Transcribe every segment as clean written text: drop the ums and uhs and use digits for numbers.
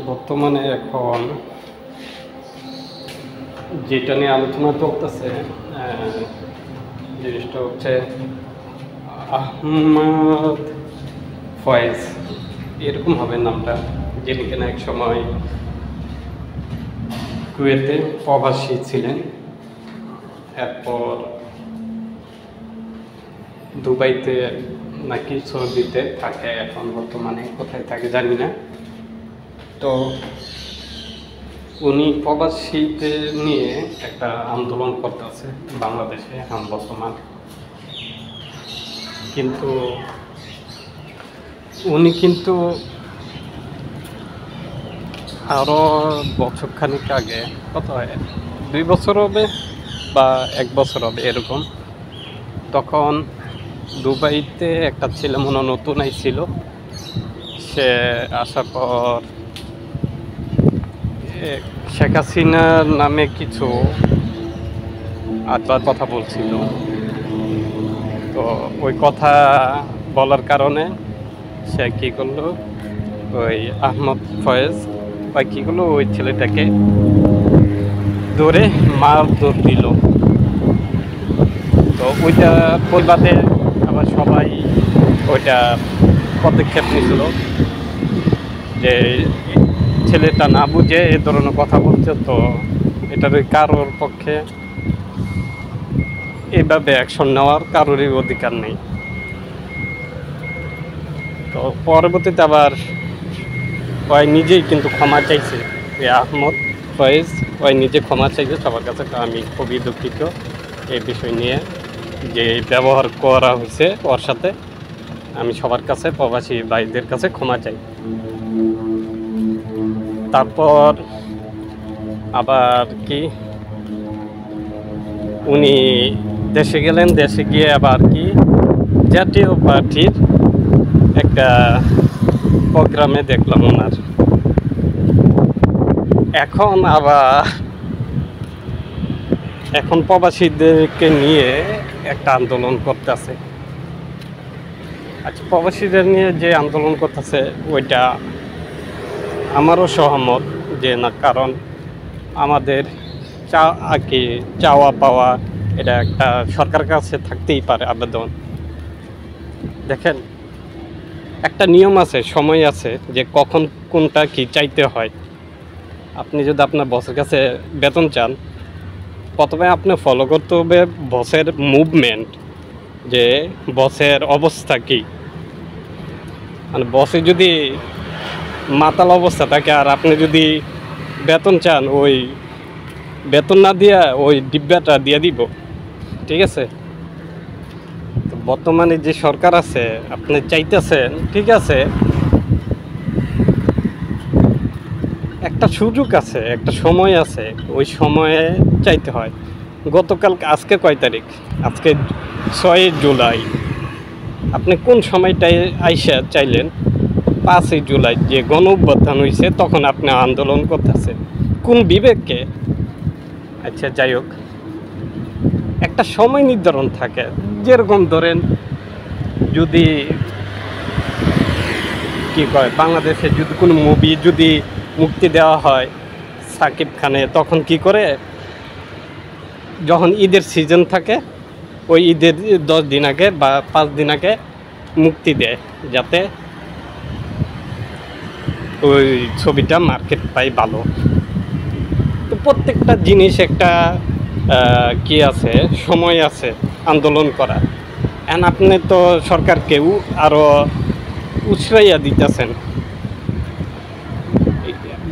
বর্তমানে এখন যেটা নিয়ে আলোচনা চলতেছে জিনিসটা হচ্ছে আহমদ ফয়েজ, এরকম হবে নামটা, যিনি কিনা এক সময় কুয়েতে প্রবাসী ছিলেন, এরপর দুবাইতে নাকি সৌদিতে থাকে, এখন বর্তমানে কোথায় থাকে জানি না। তো উনি প্রবাসীদের নিয়ে একটা আন্দোলন করতেছে বাংলাদেশে এখন বর্তমান, কিন্তু উনি কিন্তু আরও বছরখানিক আগে, কত হয় 2 বছর হবে বা 1 বছর হবে এরকম, তখন দুবাইতে একটা ছেলে মনে নতুন আইছিল, সে আসার পর শেখ হাসিনার নামে কিছু আটবার কথা বলছিল। তো ওই কথা বলার কারণে সে কী করলো, ওই আহমদ ফয়েজ বা কী করলো, ওই ছেলেটাকে ধরে মারধর দিল। তো ওইটা প্রতিবাদে আবার সবাই ওইটা পদক্ষেপ নিয়েছিল যে ছেলেটা না বুঝে এ ধরনের কথা বলছে, তো এটার কারোর পক্ষে এভাবে অ্যাকশন নেওয়ার কারোরই অধিকার নেই। তো পরবর্তীতে আবার ওই নিজেই কিন্তু ক্ষমা চাইছে, যে আহমদ ফয়েজ ওই নিজে ক্ষমা চাইছে সবার কাছে। আমি খুবই দুঃখিত এই বিষয় নিয়ে যে ব্যবহার করা হয়েছে ওর সাথে, আমি সবার কাছে, প্রবাসী ভাইদের কাছে ক্ষমা চাই। তারপর আবার কি উনি দেশে গেলেন, দেশে গিয়ে আবার কি জাতীয় পার্টির একটা প্রোগ্রামে দেখলাম ওনার। এখন প্রবাসীদেরকে নিয়ে একটা আন্দোলন করতেছে। আচ্ছা, প্রবাসীদের নিয়ে যে আন্দোলন করতেছে ওইটা আমারও সহমত, যে না, কারণ আমাদের চাওয়া পাওয়া এটা একটা সরকারের কাছে থাকতেই পারে আবেদন। দেখেন, একটা নিয়ম আছে, সময় আছে যে কখন কোনটা কি চাইতে হয়। আপনি যদি আপনার বসের কাছে বেতন চান, প্রথমে আপনি ফলো করতে হবে বসের মুভমেন্ট, যে বসের অবস্থা কী। মানে বসে যদি মাতাল অবস্থা থাকে আর আপনি যদি বেতন চান, ওই বেতন না দিয়া ওই ডিব্বাটা দিয়ে দিব, ঠিক আছে? তো বর্তমানে যে সরকার আছে, আপনি চাইতেছেন, ঠিক আছে, একটা সুযোগ আছে, একটা সময় আছে, ওই সময়ে চাইতে হয়। গতকাল, আজকে কয় তারিখ? আজকে 6 জুলাই। আপনি কোন সময়টায় আইসা চাইলেন? 5 জুলাই যে গণ অভ্যুত্থান হয়েছে, তখন আপনি আন্দোলন করতেছেন কোন বিবেককে? আচ্ছা, যাই হোক, একটা সময় নির্ধারণ থাকে। যেরকম ধরেন, যদি কি কয়, বাংলাদেশে যদি কোনো মুভি যদি মুক্তি দেওয়া হয় সাকিব খানে, তখন কি করে, যখন ঈদের সিজন থাকে ওই ঈদের 10 দিন আগে বা 5 দিন আগে মুক্তি দেয়, যাতে ওই ছবিটা মার্কেট পায় ভালো। তো প্রত্যেকটা জিনিস একটা কি আছে, সময় আছে আন্দোলন করা। এখন আপনি তো সরকারকেও আরও উৎসাইয়া দিতেছেন।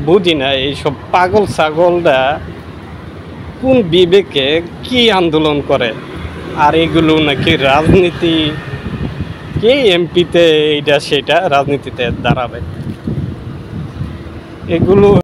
বুঝি না এইসব পাগল ছাগলরা কোন বিবেকে কি আন্দোলন করে, আর এগুলো নাকি রাজনীতি, কে এমপিতে এইটা সেটা রাজনীতিতে দাঁড়াবে, এগুলো